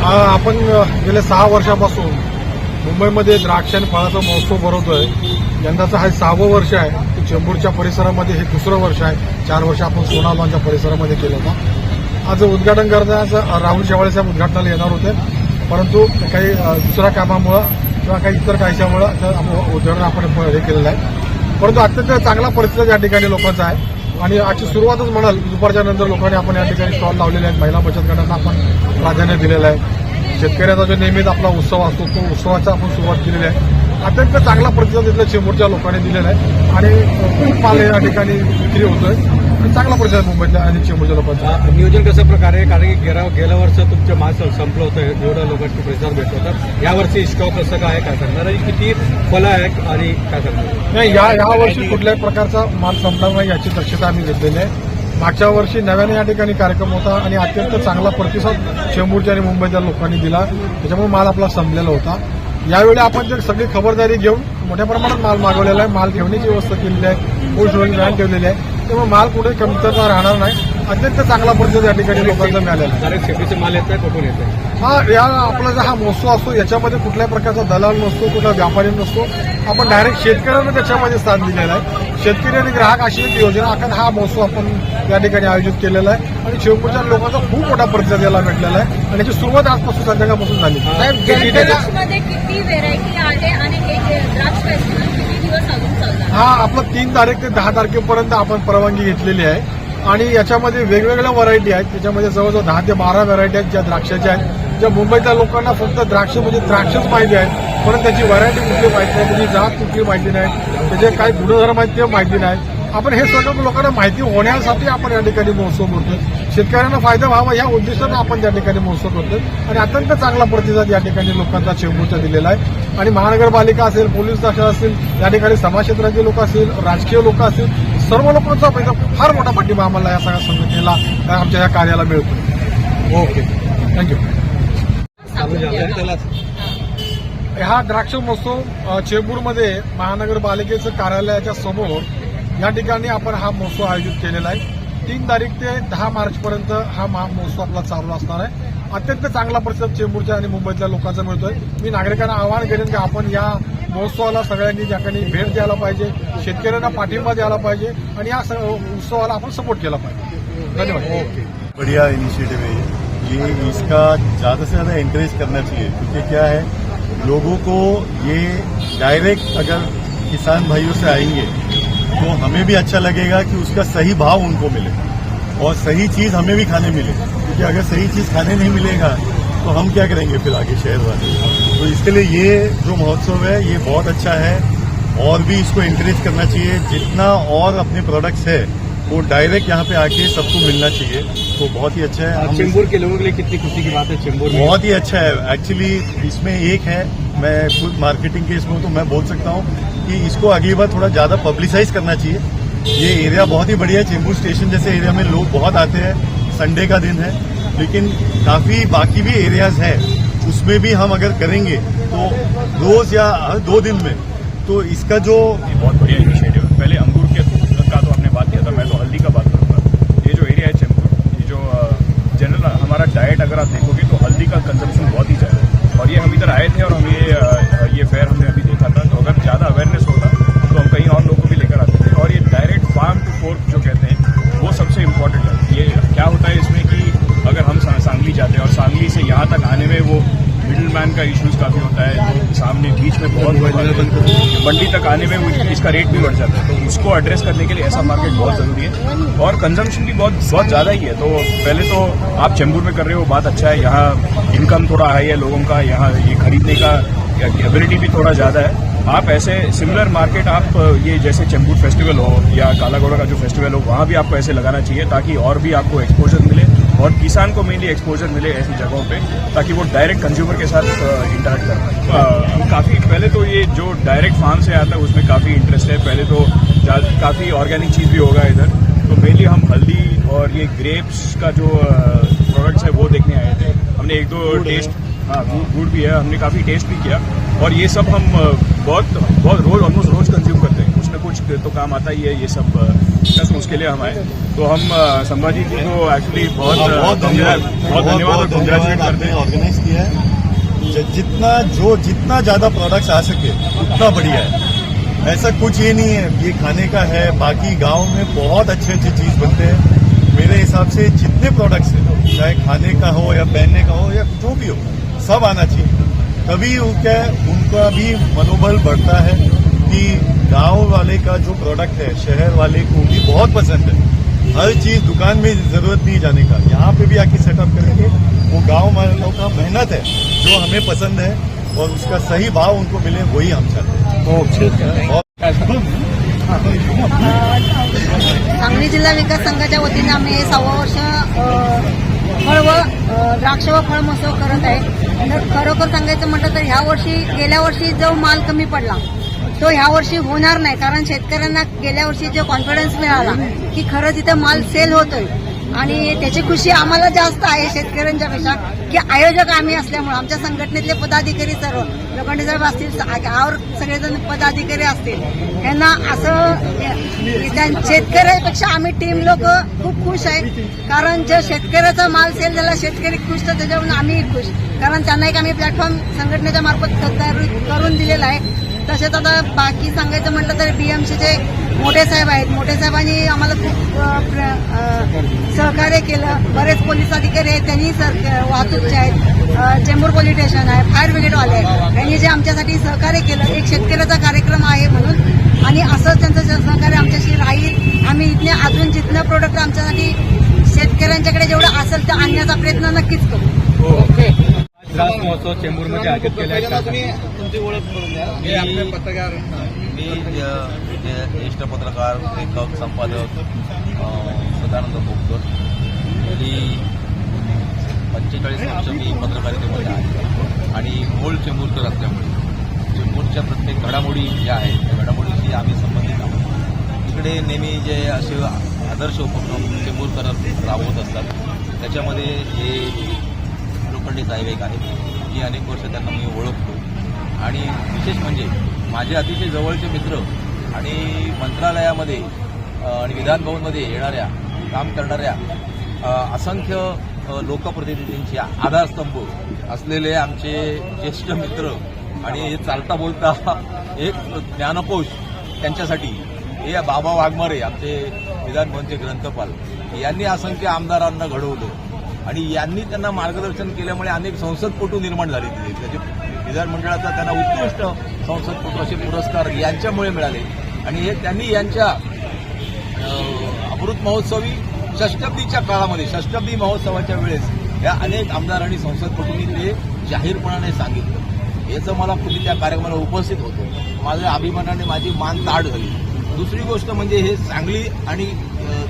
आपण गेल्या 6 वर्षापासून मुंबईमध्ये द्राक्ष आणि फळाचा महोत्सव भरवतोय. यंदाचं हा 6वं वर्ष आहे. चेंबूरच्या परिसरामध्ये हे 2रं वर्ष आहे. 4 वर्ष आपण सोनालॉनच्या परिसरामध्ये केलं होतं. आज उद्घाटन करण्याचं राहुल शेवाळे साहेब उद्घाटनाला येणार होते, परंतु काही दुसऱ्या कामामुळं किंवा काही इतर काहीच्यामुळं उद्घाटन आपण हे केलेलं आहे. परंतु अत्यंत चांगला प्रतिसाद या ठिकाणी लोकांचा आहे आणि आजची सुरुवातच म्हणाल दुपारच्या नंतर लोकांनी आपण या ठिकाणी स्टॉल लावलेले आहेत. महिला बचत गटांना आपण प्राधान्य दिलेलं आहे. शेतकऱ्यांचा जो नेहमीच आपला उत्सव असतो तो उत्सवाचा आपण सुरुवात केलेली आहे. अत्यंत चांगला प्रतिसाद इथल्या चेंबूरच्या लोकांनी दिलेला आहे आणि खूप माल या ठिकाणी विक्री होतोय. चांगला प्रतिसाद मुंबईतल्या आणि चेंबूरच्या लोकांचा. नियोजन कसं प्रकारे आहे, कारण की गेल्या वर्ष तुमचं माल संपलं होतं, एवढं लोकांची प्रतिसाद भेटत होता. यावर्षी स्टॉक कसं काय करणार आणि किती फळं आहेत आणि काय करणार नाही, या वर्षी कुठल्याही प्रकारचा माल संपणार नाही याची दक्षता आम्ही घेतलेली आहे. मागच्या वर्षी नव्याने या ठिकाणी कार्यक्रम होता आणि अत्यंत चांगला प्रतिसाद चेंबूरच्या आणि मुंबईच्या लोकांनी दिला, त्याच्यामुळे माल आपला संपलेला होता. यावेळी आपण जर सगळी खबरदारी घेऊन मोठ्या प्रमाणात माल मागवलेला आहे. माल ठेवण्याची व्यवस्था केलेली आहे, कोल्ड स्टोरेज व्हॅन ठेवलेली आहे, त्यामुळे माल कुठे कमतरता राहणार नाही. अत्यंत चांगला प्रतिसाद या ठिकाणी लोकांचा मिळालेला आहे. डायरेक्ट शेतीचे माल येत आहे, कुठून येत आहे? आपला जो हा महोत्सव असतो याच्यामध्ये कुठल्याही प्रकारचा दलाल नसतो, कुठला व्यापारी नसतो. आपण डायरेक्ट शेतकऱ्यांना त्याच्यामध्ये स्थान दिलेलं आहे. शेतकरी आणि ग्राहक अशी एक योजना आखत हा महोत्सव आपण या ठिकाणी आयोजित केलेला आहे आणि चेंबूरच्या लोकांचा खूप मोठा प्रतिसाद याला भेटलेला आहे आणि याची सुरुवात आजपासून संध्याकाळपासून झाली. द्राक्षमध्ये किती व्हेरायटी आहे आणि हे द्राक्ष फेस्टिवल किती दिवस अजून चालणार? हा आपला 3 तारीख ते 10 तारखेपर्यंत आपण परवानगी घेतलेली आहे आणि याच्यामध्ये वेगवेगळ्या व्हरायटी आहेत. त्याच्यामध्ये जवळजवळ 10 ते 12 व्हरायटी आहेत ज्या द्राक्षाच्या आहेत. ज्या मुंबईतल्या लोकांना फक्त द्राक्ष म्हणजे द्राक्षच माहिती आहे, परंतु त्याची व्हरायटी कुठली माहिती नाही, त्याची जात कुठली माहिती नाही, त्याचे काय गुणधर्म आहेत ते माहिती नाही. आपण हे सगळं लोकांना माहिती होण्यासाठी आपण या ठिकाणी महोत्सव करतोय. शेतकऱ्यांना फायदा व्हावा या उद्देशानं आपण त्या ठिकाणी महोत्सव करतोय आणि अत्यंत चांगला प्रतिसाद या ठिकाणी लोकांचा चेंबूरचा दिलेला आहे. आणि महानगरपालिका असेल, पोलीस शाखा असेल, या ठिकाणी समाज क्षेत्रातील लोक असतील, राजकीय लोक असतील, सर्व लोकांचा फार मोठा पाठिंबा आम्हाला या सगळ्या संघटनेला आमच्या या कार्याला मिळतो. Okay, thank you. हा द्राक्ष महोत्सव चेंबूरमध्ये महानगरपालिकेचं कार्यालयाच्या समोर या ठिकाणी आपण हा महोत्सव आयोजित केलेला आहे. 3 तारीख ते 10 मार्चपर्यंत हा महोत्सव आपला चालू असणार आहे. अत्यंत चांगला प्रतिसाद चेंबूरच्या आणि मुंबईतल्या लोकांचा मिळतोय. मी नागरिकांना आवाहन करेन की आपण या महोत्सवाला सगळ्यांनी त्या ठिकाणी भेट द्यायला पाहिजे, शेतकऱ्यांना पाठिंबा द्यायला पाहिजे आणि या उत्सवाला आपण सपोर्ट केला पाहिजे. धन्यवाद. ओके, बढ़िया इनिशिएटिव है ये इसका ज़्यादा से ज़्यादा एनकरेज करना चाहिए, क्योंकि क्या है लोगों को ये डायरेक्ट अगर किसान भाइयों से आएंगे तो हमें भी अच्छा लगेगा कि उसका सही भाव उनको मिले और सही चीज़ हमें भी खाने मिले, क्योंकि अगर सही चीज़ खाने नहीं मिलेगा तो हम क्या करेंगे फिर आगे शहर वाले. तो इसके लिए ये जो महोत्सव है ये बहुत अच्छा है और भी इसको एनकरेज करना चाहिए. जितना और अपने प्रोडक्ट्स है वो डायरेक्ट यहाँ पे आके सबको मिलना चाहिए, तो बहुत ही अच्छा है. चेंबूर के लोगों के लिए कितनी खुशी की बात है. चेंबूर में बहुत ही अच्छा है. एक्चुअली इसमें एक है, मैं खुद मार्केटिंग के इसमें तो मैं बोल सकता हूँ कि इसको अगली बार थोड़ा ज़्यादा पब्लिसाइज करना चाहिए. ये एरिया बहुत ही बढ़िया है. चेंबूर स्टेशन जैसे एरिया में लोग बहुत आते हैं. संडे का दिन है, लेकिन काफ़ी बाकी भी एरियाज है, उसमें भी हम अगर करेंगे तो रोज़ या 2 दिन में, तो इसका जो बहुत बढ़िया इनिशिएटिव है. पहले अंगूर का तो आपने बात किया था, मैं तो हल्दी का बात करूँगा. ये जो एरिया है चेंबूर, ये जो जनरल हमारा डाइट अगर आप देखोगे तो हल्दी का कंजम्पशन बहुत ही ज़्यादा है. और ये हम इधर आए थे और हम ये फेयर हमने अभी देखा था, तो अगर ज़्यादा अवेयरनेस होता तो हम कहीं और लोगों को भी लेकर आते थे. और ये डायरेक्ट फार्म टू फोर्क जो कहते हैं वो सबसे इम्पोर्टेंट है. ये क्या होता है इसमें कि अगर हम सांगली जाते हैं और सांगली से यहाँ तक आने में वो मिडिल मैन का इश्यूज काफ़ी होता है, जो सामने बीच में बहुत मंडी तक आने में इसका रेट भी बढ़ जाता है. तो उसको एड्रेस करने के लिए ऐसा मार्केट बहुत ज़रूरी है और कंजम्पशन भी बहुत ज़्यादा ही है. तो पहले तो आप चेंबूर में कर रहे हो, बात अच्छा है. यहाँ इनकम थोड़ा हाई है लोगों का, यहाँ ये खरीदने का एबिलिटी भी थोड़ा ज़्यादा है. आप ऐसे सिमिलर मार्केट आप ये जैसे चेंबूर फेस्टिवल हो या कालाघोड़ा का जो फेस्टिवल हो, वहाँ भी आपको ऐसे लगाना चाहिए ताकि और भी आपको एक्सपोजर मिले और किसान को मेनली एक्सपोजर मिले ऐसी जगहों पे, ताकि वो डायरेक्ट कंज्यूमर के साथ इंटरेक्ट कर पाए. काफ़ी पहले तो ये जो डायरेक्ट फार्म से आता है उसमें काफ़ी इंटरेस्ट है. पहले तो काफ़ी ऑर्गेनिक चीज़ भी होगा इधर, तो मेनली हम हल्दी और ये ग्रेप्स का जो प्रोडक्ट्स है वो देखने आए थे. हमने 1-2 टेस्ट, हाँ गुड़ भी है, हमने काफ़ी टेस्ट भी किया. और ये सब हम बहुत रोज़ ऑलमोस्ट रोज़ कंज्यूम करते हैं. कुछ ना कुछ तो काम आता ही है ये सब. तक उसके लिए हम आए। तो हम संभाजी जी को एक्चुअली बहुत धन्यवाद और कंग्रेचुलेट करते हैं। ऑर्गेनाइज किया है, जितना ज्यादा प्रोडक्ट्स आ सके उतना बढ़िया है। ऐसा कुछ ये नहीं है ये खाने का है, बाकी गांव में बहुत अच्छे चीज बनते हैं। मेरे हिसाब से जितने प्रोडक्ट्स हैं, चाहे खाने का हो या पहनने का हो या जो भी हो, सब आना चाहिए। तभी उनका भी मनोबल बढ़ता है कि गांव वाले का जो प्रोडक्ट है शहर वाले को भी बहुत पसंद है। हर चीज दुकान में जरूरत नहीं जाने का, यहाँ पे भी आके सेटअप करेंगे। वो गांव वालों का मेहनत है जो हमें पसंद है और उसका सही भाव उनको मिले, वही हम चाहते हैं। सांगली जिल्हा विकास संघाच्या वतीने आम्ही हे 6वं वर्ष फळ व द्राक्ष व फळ महोत्सव करत आहे। तर खरोखर सांगायचं म्हटलं तर ह्या वर्षी गेल्या वर्षी जो माल कमी पडला तो ह्या वर्षी होणार नाही, कारण शेतकऱ्यांना गेल्या वर्षी जो कॉन्फिडन्स मिळाला की खरंच इथं माल सेल होतोय आणि त्याची खुशी आम्हाला जास्त आहे शेतकऱ्यांच्या पेक्षा, की आयोजक आम्ही असल्यामुळे आमच्या संघटनेतले पदाधिकारी सर्व लोखंडे साहेब असतील और सगळेजण पदाधिकारी असतील, यांना असं शेतकऱ्यापेक्षा आम्ही टीम लोक खूप खुश आहे। कारण जर शेतकऱ्याचा माल सेल झाला, शेतकरी खुश, तर त्याच्यावरून आम्हीही खुश, कारण त्यांना एक आम्ही प्लॅटफॉर्म संघटनेच्या मार्फत करून दिलेला आहे। तसेच आता बाकी सांगायचं म्हटलं तर बीएमसीचे मोठे साहेब आहेत, मोठे साहेबांनी आम्हाला खूप सहकार्य केलं। बरेच पोलीस अधिकारी आहेत, त्यांनी वाहतूकचे आहेत, चेंबूर पोलीस स्टेशन आहे, फायर ब्रिगेडवाले आहेत, त्यांनी जे आमच्यासाठी सहकार्य केलं। एक शेतकऱ्याचा कार्यक्रम आहे म्हणून, आणि असंच त्यांचं सहकार्य आमच्याशी राहील। आम्ही इथले अजून जितने प्रोडक्ट आमच्यासाठी शेतकऱ्यांच्याकडे जेवढं असेल ते आणण्याचा प्रयत्न नक्कीच करू। द्राक्ष महोत्सव चेंबूरमध्ये आयोजित केला आहे। तुमची ओळख करून द्या। मी पत्रकार, मी ज्येष्ठ पत्रकार, लेखक, संपादक सदानंद भोगकर। गेली 45 वर्ष मी पत्रकारितेमध्ये आहे आणि मूळ चेंबूरकर असल्यामुळे चेंबूरच्या प्रत्येक घडामोडी ज्या आहेत त्या घडामोडीशी आम्ही संबंधित आहोत। इकडे नेहमी जे असे आदर्श उपक्रम चेंबूरकर राबवत असतात, त्याच्यामध्ये हे लोखंडे साहेब एक आहेत की अनेक वर्ष त्यांना मी ओळखतो, आणि विशेष म्हणजे माझे अतिशय जवळचे मित्र आणि मंत्रालयामध्ये आणि विधानभवनमध्ये येणाऱ्या काम करणाऱ्या असंख्य लोकप्रतिनिधींचे आधारस्तंभ असलेले आमचे ज्येष्ठ मित्र आणि चालता बोलता एक ज्ञानकोश त्यांच्यासाठी हे बाबा वाघमारे, आमचे विधानभवनचे ग्रंथपाल, यांनी असंख्य आमदारांना घडवलं आणि यांनी त्यांना मार्गदर्शन केल्यामुळे अनेक संसदपटू निर्माण झाले। त्याचे विधानमंडळाचा त्यांना उत्कृष्ट संसदपटू असे पुरस्कार यांच्यामुळे मिळाले, आणि हे त्यांनी यांच्या अमृत महोत्सवी षष्टब्दीच्या काळामध्ये, षष्टब्दी महोत्सवाच्या वेळेस या अनेक आमदार आणि संसदपटूंनी ते जाहीरपणाने सांगितलं। याचं मला पूर्वी त्या कार्यक्रमाला उपस्थित होतो, माझ्या अभिमानाने माझी मान ताठ झाली। दुसरी गोष्ट म्हणजे हे सांगली आणि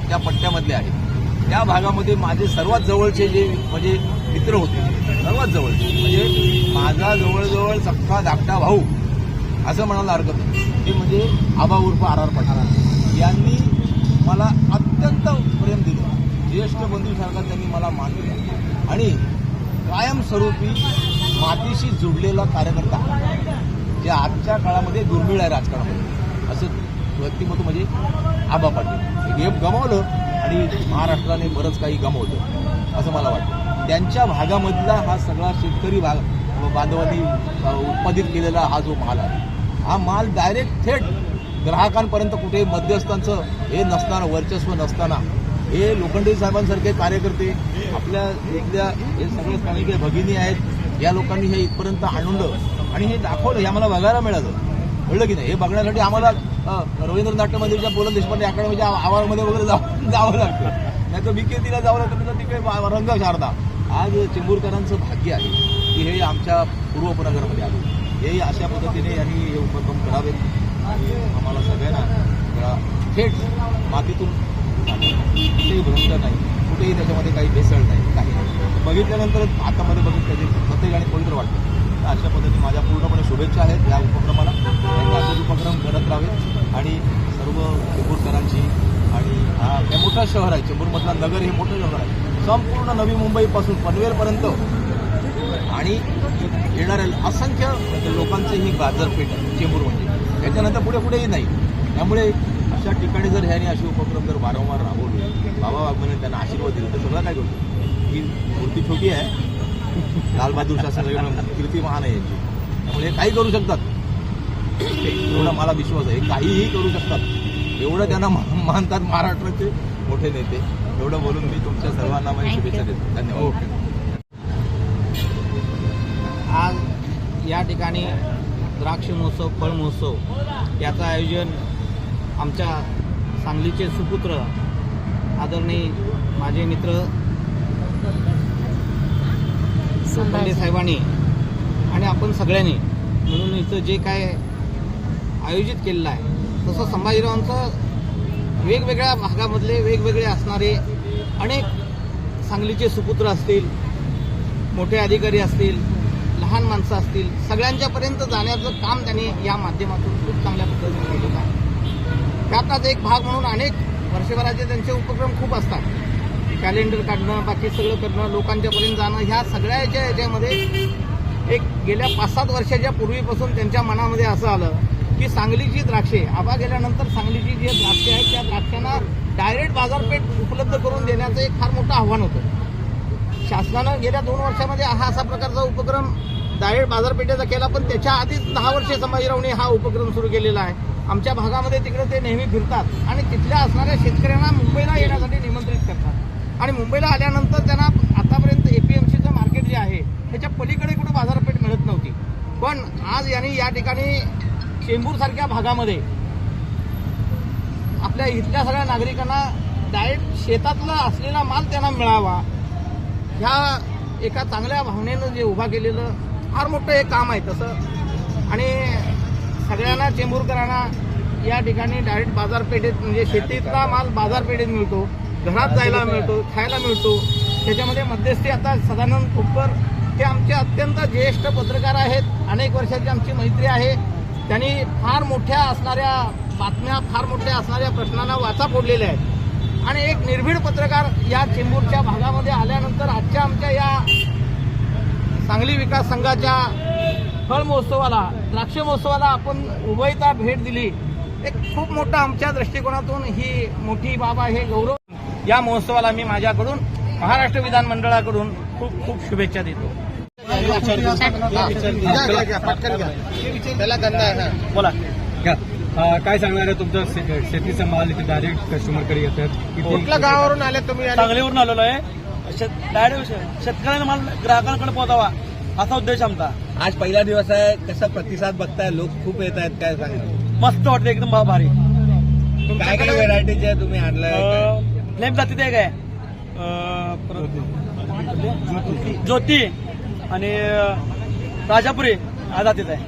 त्या पट्ट्यामधले आहे, त्या भागामध्ये माझे सर्वात जवळचे जे म्हणजे मित्र होते, सर्वात जवळचे म्हणजे माझा जवळजवळ सख्खा धाकटा भाऊ असं म्हणायला हरकत नाही, ते म्हणजे आबा उर्फ आर पठाण यांनी मला अत्यंत प्रेम दिलं। ज्येष्ठ बंधूसारखा त्यांनी मला मान दिला आणि कायमस्वरूपी मातीशी जुडलेला कार्यकर्ता, जे आजच्या काळामध्ये दुर्मिळ आहे राजकारणामध्ये, असं व्यक्तिमत्व म्हणजे आबा पाटील। गेम गमावलं आणि महाराष्ट्राने बरंच काही गमावलं असं मला वाटतं। त्यांच्या भागामधला हा सगळा शेतकरी बांधवांनी उत्पादित केलेला हा जो माल आहे, हा माल डायरेक्ट थेट ग्राहकांपर्यंत, कुठे मध्यस्थांचं हे नसताना, वर्चस्व नसताना, हे लोखंडे साहेबांसारखे कार्यकर्ते, आपल्या इथल्या हे सगळे स्थानिक भगिनी आहेत, या लोकांनी हे इथपर्यंत आणलं आणि हे दाखवलं, हे आम्हाला बघायला मिळालं, कळलं की नाही। हे बघण्यासाठी आम्हाला रवींद्र नाट्य मंदिरच्या पुलन देशपांडे अकॅडमीच्या आवारामध्ये वगैरे जावं लागतं, नाही तर विकेतीला जावं लागतं, तर तिकडे रंग शारदा। आज चेंबूरकरांचं भाग्य आहे की हे आमच्या पूर्वपुरांगणामध्ये आले, हे अशा पद्धतीने यांनी हे उपक्रम करावेत आणि आम्हाला सगळ्यांना थेट मातीतून कुठेही भ्रष्ट नाही, कुठेही त्याच्यामध्ये काही भेसळ नाही, काही नाही। बघितल्यानंतर हातामध्ये बघितलं ते प्रत्येक आणि पवित्र वाटतं। तर अशा पद्धतीने माझ्या पूर्णपणे शुभेच्छा आहेत या उपक्रमाला, त्यांनी असेच उपक्रम करत राहावेत आणि सर्व चेंबूरकरांची, आणि हे मोठं शहर आहे, चेंबूरमधला नगर हे मोठं शहर आहे, संपूर्ण नवी मुंबईपासून पनवेलपर्यंत आणि येणाऱ्या असंख्य लोकांची ही बाजारपेठ आहे चेंबूर म्हणजे, त्याच्यानंतर पुढे पुढेही नाही। त्यामुळे अशा ठिकाणी जर ह्याने असे उपक्रम जर वारंवार राबवले, बाबा वाघमारे त्यांना आशीर्वाद दिला तर सगळं काय करतो. ही मूर्ती छोटी आहे, लालबहादूर शास्त्री कीर्ती महान आहे यांची, त्यामुळे हे काही करू शकतात. एवढा मला विश्वास आहे, काहीही करू शकतात. एवढं त्यांना मानतात महाराष्ट्राचे मोठे नेते. एवढं बोलून मी तुमच्या सर्वांना माझी शुभेच्छा देतो. धन्यवाद. आज या ठिकाणी द्राक्ष महोत्सव, फळ महोत्सव याचं आयोजन आमच्या सांगलीचे सुपुत्र आदरणीय माझे मित्र संभाजी साहेबांनी आणि आपण सगळ्यांनी म्हणून इथं जे काय आयोजित केलेलं आहे, तसं संभाजीरावांचं वेगवेगळ्या भागामधले वेगवेगळे असणारे अनेक सांगलीचे सुपुत्र असतील, मोठे अधिकारी असतील, लहान माणसं असतील, सगळ्यांच्यापर्यंत जाण्याचं काम त्यांनी या माध्यमातून खूप चांगल्या पद्धतीने केलेलं आहे. त्यातलाच एक भाग म्हणून अनेक वर्षभराचे त्यांचे उपक्रम खूप असतात. कॅलेंडर काढणं, बाकी सगळं करणं, लोकांच्यापर्यंत जाणं, ह्या सगळ्याच्या याच्यामध्ये एक गेल्या 5-7 वर्षाच्या पूर्वीपासून त्यांच्या मनामध्ये असं आलं की सांगलीची द्राक्षे, आबा गेल्यानंतर सांगलीची जी द्राक्षे आहेत त्या द्राक्षांना डायरेक्ट बाजारपेठ उपलब्ध करून देण्याचं एक फार मोठं आव्हान होतं. शासनानं गेल्या 2 वर्षामध्ये हा असा प्रकारचा उपक्रम डायरेक्ट बाजारपेठेचा केला, पण त्याच्या आधीच 10 वर्षे संभाजीरावने हा उपक्रम सुरू केलेला आहे. आमच्या भागामध्ये तिकडे ते नेहमी फिरतात आणि तिथल्या असणाऱ्या शेतकऱ्यांना मुंबईला येण्यासाठी निमंत्रित करतात आणि मुंबईला आल्यानंतर त्यांना आतापर्यंत एपीएमसीचं मार्केट जे आहे त्याच्या पलीकडे कुठं बाजारपेठ मिळत नव्हती. पण आज यांनी या ठिकाणी चेंबूरसारख्या भागामध्ये आपल्या इथल्या सगळ्या नागरिकांना डायरेक्ट शेतातला असलेला माल त्यांना मिळावा, ह्या एका चांगल्या भावनेनं जे उभा केलेलं फार मोठं हे काम आहे तसं. आणि सगळ्यांना चेंबूरकरांना या ठिकाणी डायरेक्ट बाजारपेठेत म्हणजे शेतीतला माल बाजारपेठेत मिळतो, घरात जायला मिळतो, खायला मिळतो. त्याच्यामध्ये मध्यस्थी आता सदानंद खोपकर हे आमचे अत्यंत ज्येष्ठ पत्रकार आहेत, अनेक वर्षाची आमची मैत्री आहे. त्यांनी फार मोठ्या असणाऱ्या बातम्या, फार मोठ्या असणाऱ्या प्रश्नांना वाचा फोडलेल्या आहेत आणि एक निर्भीड पत्रकार या चेंबूरच्या भागामध्ये आल्यानंतर आजच्या आमच्या या सांगली विकास संघाच्या फळ महोत्सवाला, द्राक्ष महोत्सवाला आपण उभयता भेट दिली. एक खूप मोठा आमच्या दृष्टिकोनातून ही मोठी बाब आहे, गौरव. या महोत्सवाला मी माझ्याकडून महाराष्ट्र विधानमंडळाकडून खूप खूप शुभेच्छा देतो. बोला काय सांगणार आहे, तुमचं शेतीचा माल इथे डायरेक्ट कस्टमरकडे येतात? कुठल्या गावावरून आले तुम्ही? सांगलीवरून आलेलो आहे. डायरेक्ट शेतकऱ्यांना माल ग्राहकांकडे पोहोचावा असा उद्देश आमचा. आज पहिला दिवस आहे, कसा प्रतिसाद बघताय? लोक खूप येत आहेत, काय सांगा? मस्त वाटतं, एकदम भारी. काय काय व्हेरायटीचे तुम्ही आणलाय? फ्लेम जाती ते काय ज्योती आणि राजापुरी हा जातीच आहे.